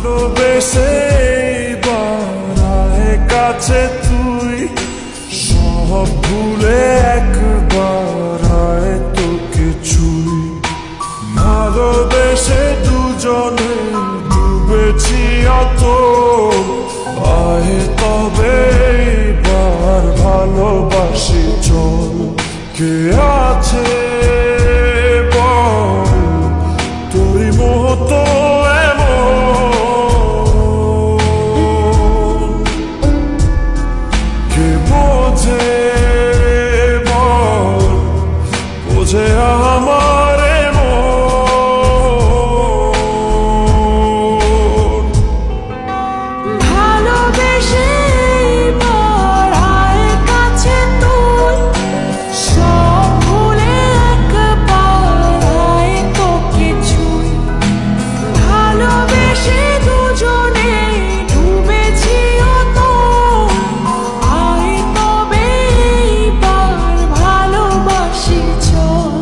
ভালোবেসে বাড়ায় কাছে তুই সব ভুলে একবার আয় তোকে ছুই ভালোবেসে দুজনে ডুবেছি অত আয় তবে এবার ভালোবাসি চল কে আছে বল তোরই মতো বোঝে আমার ভালোবেসে বাড়ায় কাছে তুই সব ভুলে একবার আয় তোকে ছুই ভালোবেসে দুজনে ডুবেছি অত আয় তবে এইবার ভালোবাসি চল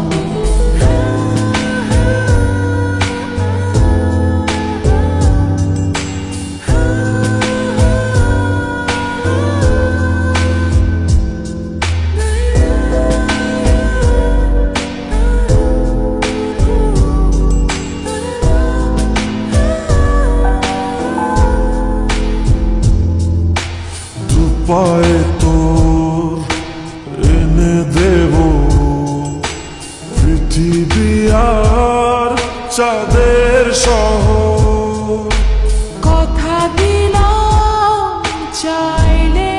পায়ে তোর এনে দেব পৃথিবী আর চাঁদের শহর কথা দিলাম চাইলে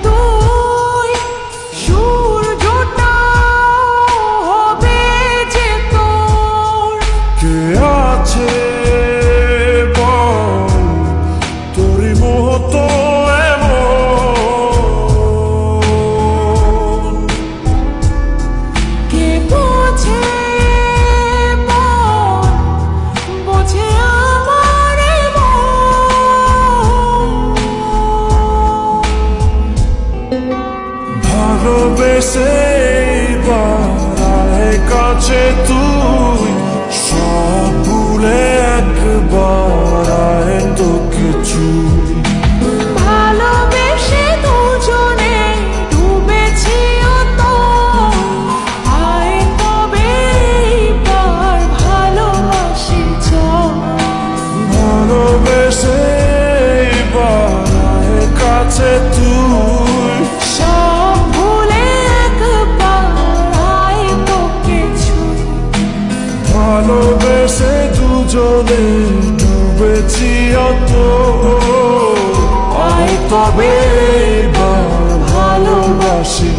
তুই সূর্যটা হবে যে তোর কে আছে বল তোরই মতো কে বোঝে মন বোঝে আমার ভালোবেসে বাড়ায় কাছে তুই সব ভুলে একবার আয় তোকে ছুই ভালোবেসে দুজনে ডুবেছি অত আয় তবে এইবার ভালোবাসি চল ভালোবেসে বাড়ায় কাছে তুই সব ভুলে একবার আয় তোকে ছুই ভালোবেসে দুজনে ডুবেছি অত আয় তবে এবার ভালোবাসি